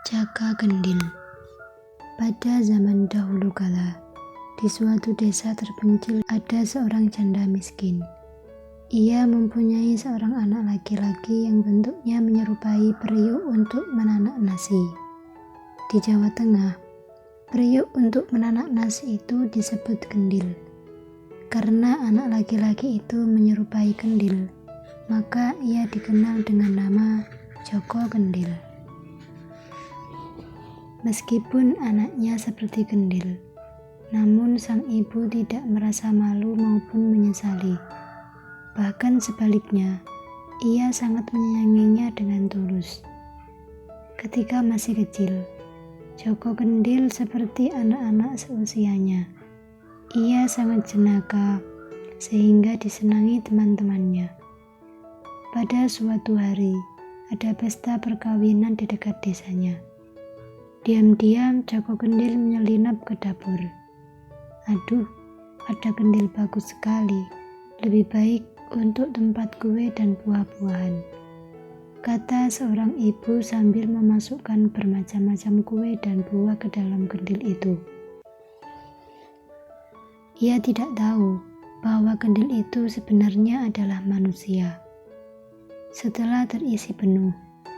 Caka Gendil. Pada zaman dahulu kala, di suatu desa terpencil ada seorang janda miskin. Ia mempunyai seorang anak laki-laki yang bentuknya menyerupai periuk untuk menanak nasi. Di Jawa Tengah, periuk untuk menanak nasi itu disebut gendil. Karena anak laki-laki itu menyerupai gendil, maka ia dikenal dengan nama Joko Gendil. Meskipun anaknya seperti gendil, namun sang ibu tidak merasa malu maupun menyesali. Bahkan sebaliknya, ia sangat menyayanginya dengan tulus. Ketika masih kecil, Joko Gendil seperti anak-anak seusianya. Ia sangat jenaka, sehingga disenangi teman-temannya. Pada suatu hari, ada pesta perkawinan di dekat desanya. Diam-diam Joko Gendil menyelinap ke dapur. Aduh, ada gendil bagus sekali. Lebih baik untuk tempat kue dan buah-buahan, kata seorang ibu sambil memasukkan bermacam-macam kue dan buah ke dalam gendil itu. Ia tidak tahu bahwa gendil itu sebenarnya adalah manusia. Setelah terisi penuh,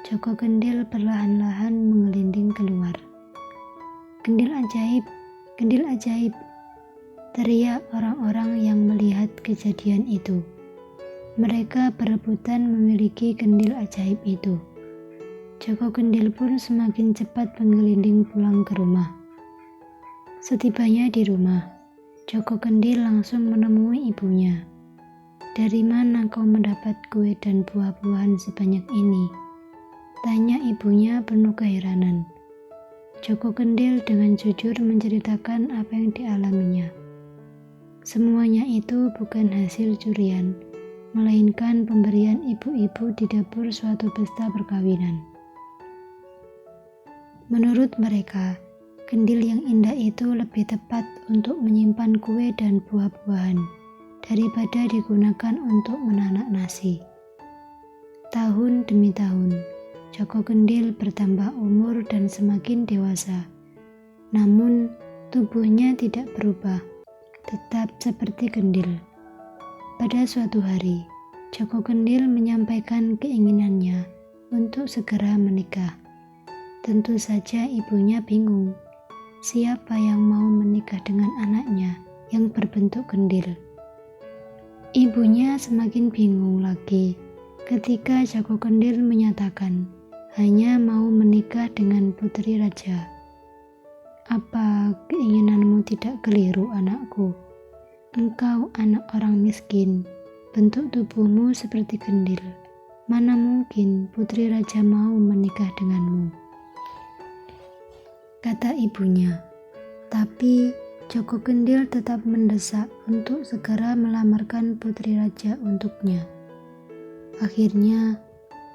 Joko Gendil perlahan-lahan menggelinding keluar. Gendil ajaib, teriak orang-orang yang melihat kejadian itu. Mereka berebutan memiliki gendil ajaib itu. Joko Gendil pun semakin cepat menggelinding pulang ke rumah. Setibanya di rumah, Joko Gendil langsung menemui ibunya. "Dari mana kau mendapat kue dan buah-buahan sebanyak ini?" tanya ibunya penuh keheranan. Joko Gendil dengan jujur menceritakan apa yang dialaminya. Semuanya itu bukan hasil curian, melainkan pemberian ibu-ibu di dapur suatu pesta perkawinan. Menurut mereka, gendil yang indah itu lebih tepat untuk menyimpan kue dan buah-buahan daripada digunakan untuk menanak nasi. Tahun demi tahun, Joko Gendil bertambah umur dan semakin dewasa. Namun, tubuhnya tidak berubah, tetap seperti gendil. Pada suatu hari, Joko Gendil menyampaikan keinginannya untuk segera menikah. Tentu saja ibunya bingung. Siapa yang mau menikah dengan anaknya yang berbentuk gendil? Ibunya semakin bingung lagi ketika Joko Gendil menyatakan hanya mau menikah dengan putri raja. "Apa keinginanmu tidak keliru, anakku? Engkau anak orang miskin, bentuk tubuhmu seperti gendil. Mana mungkin putri raja mau menikah denganmu?" kata ibunya. Tapi Joko Gendil tetap mendesak untuk segera melamarkan putri raja untuknya. Akhirnya,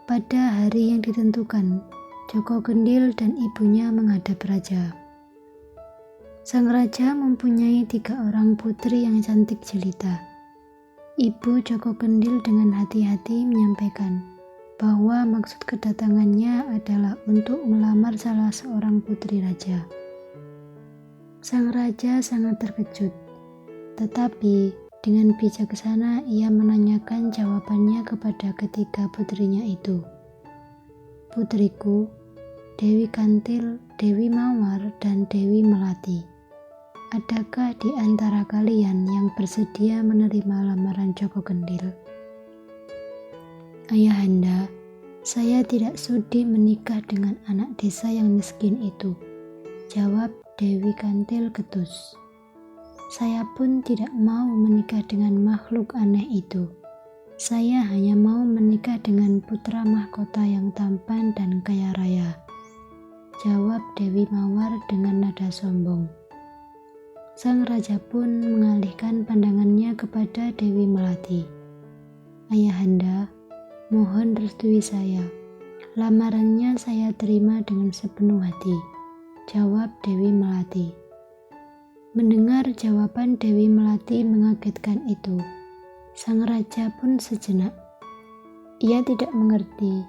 pada hari yang ditentukan, Joko Gendil dan ibunya menghadap raja. Sang raja mempunyai 3 orang putri yang cantik jelita. Ibu Joko Gendil dengan hati-hati menyampaikan bahwa maksud kedatangannya adalah untuk melamar salah seorang putri raja. Sang raja sangat terkejut, tetapi dengan bijaksana ia menanyakan jawabannya kepada ketiga putrinya itu. "Putriku, Dewi Kantil, Dewi Mawar, dan Dewi Melati. Adakah di antara kalian yang bersedia menerima lamaran Joko Gendil?" "Ayahanda, saya tidak sudi menikah dengan anak desa yang miskin itu," jawab Dewi Kantil ketus. "Saya pun tidak mau menikah dengan makhluk aneh itu. Saya hanya mau menikah dengan putra mahkota yang tampan dan kaya raya," jawab Dewi Mawar dengan nada sombong. Sang raja pun mengalihkan pandangannya kepada Dewi Melati. "Ayahanda, mohon restui saya. Lamarannya saya terima dengan sepenuh hati," jawab Dewi Melati. Mendengar jawaban Dewi Melati mengagetkan itu, sang raja pun sejenak. Ia tidak mengerti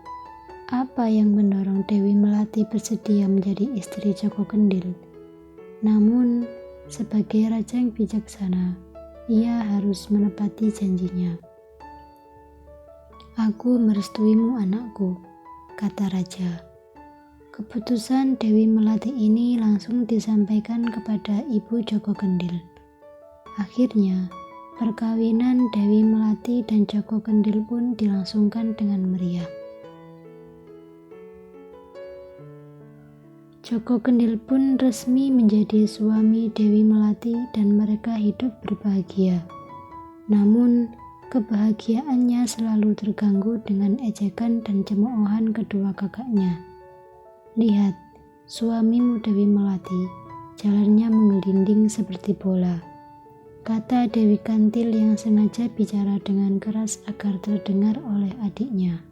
Apa yang mendorong Dewi Melati bersedia menjadi istri Joko Kendil? Namun, sebagai raja yang bijaksana, ia harus menepati janjinya. "Aku merestuimu, anakku," kata raja. Keputusan Dewi Melati ini langsung disampaikan kepada Ibu Joko Kendil. Akhirnya, perkawinan Dewi Melati dan Joko Kendil pun dilangsungkan dengan meriah. Joko Kendil pun resmi menjadi suami Dewi Melati dan mereka hidup berbahagia. Namun, kebahagiaannya selalu terganggu dengan ejekan dan cemoohan kedua kakaknya. "Lihat, suamimu Dewi Melati, jalannya menggelinding seperti bola," kata Dewi Kantil yang sengaja bicara dengan keras agar terdengar oleh adiknya.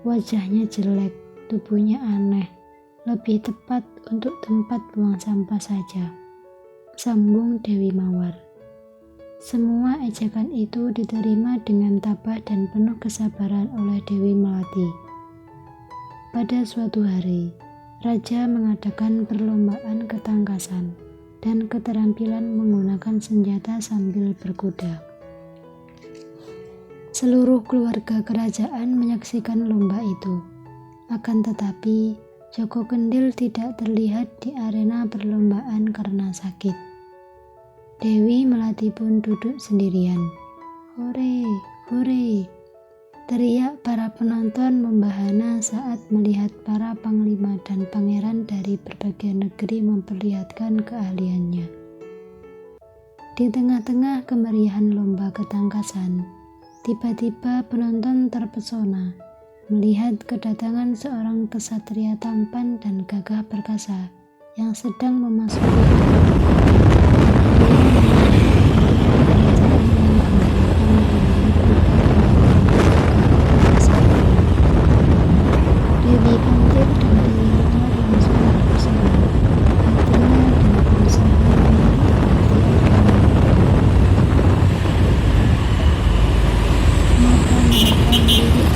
"Wajahnya jelek, tubuhnya aneh, lebih tepat untuk tempat buang sampah saja," sambung Dewi Mawar. Semua ejekan itu diterima dengan tabah dan penuh kesabaran oleh Dewi Melati. Pada suatu hari, raja mengadakan perlombaan ketangkasan dan keterampilan menggunakan senjata sambil berkuda. Seluruh keluarga kerajaan menyaksikan lomba itu. Akan tetapi, Joko Kendil tidak terlihat di arena perlombaan karena sakit. Dewi Melati pun duduk sendirian. "Hore, hore!" teriak para penonton membahana saat melihat para panglima dan pangeran dari berbagai negeri memperlihatkan keahliannya. Di tengah-tengah kemeriahan lomba ketangkasan, tiba-tiba penonton terpesona melihat kedatangan seorang kesatria tampan dan gagah perkasa yang sedang memasuki Dewi Kantil dan Dewi Mawar langsung terpesona. Hatinya dan berusaha mata mereka melirik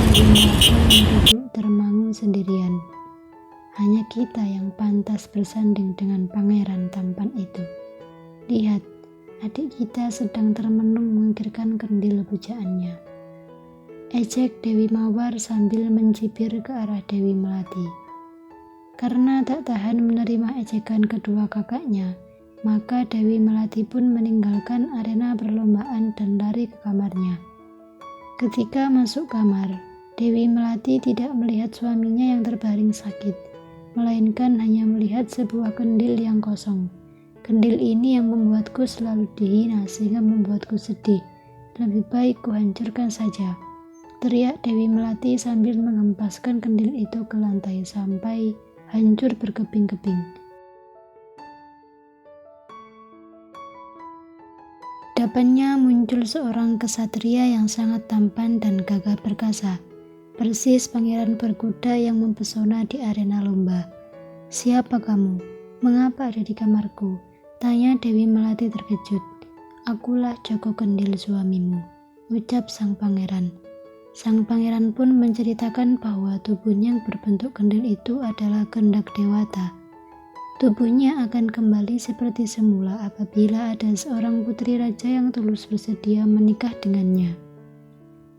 Dewi Mawar yang duduk termangu sendirian. Hanya kita yang pantas bersanding dengan pangeran tampan itu. Lihat, adik kita sedang termenung mengikirkan kendil pujaannya, ejek Dewi Mawar sambil mencibir ke arah Dewi Melati. Karena tak tahan menerima ejekan kedua kakaknya, maka Dewi Melati pun meninggalkan arena perlombaan dan lari ke kamarnya. Ketika masuk kamar, Dewi Melati tidak melihat suaminya yang terbaring sakit, melainkan hanya melihat sebuah kendil yang kosong. "Kendil ini yang membuatku selalu dihina sehingga membuatku sedih. Lebih baik kuhancurkan saja," teriak Dewi Melati sambil menghempaskan kendil itu ke lantai sampai hancur berkeping-keping. Depannya muncul seorang kesatria yang sangat tampan dan gagah perkasa, persis pangeran berkuda yang mempesona di arena lomba. "Siapa kamu? Mengapa ada di kamarku?" tanya Dewi Melati terkejut. "Akulah Joko Kendil suamimu," ucap sang pangeran. Sang pangeran pun menceritakan bahwa tubuhnya yang berbentuk kendil itu adalah kehendak dewata. Tubuhnya akan kembali seperti semula apabila ada seorang putri raja yang tulus bersedia menikah dengannya.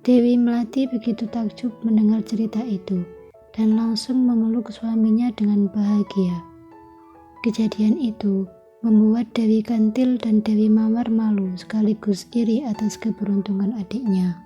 Dewi Melati begitu takjub mendengar cerita itu dan langsung memeluk suaminya dengan bahagia. Kejadian itu membuat Dewi Kantil dan Dewi Mawar malu sekaligus iri atas keberuntungan adiknya.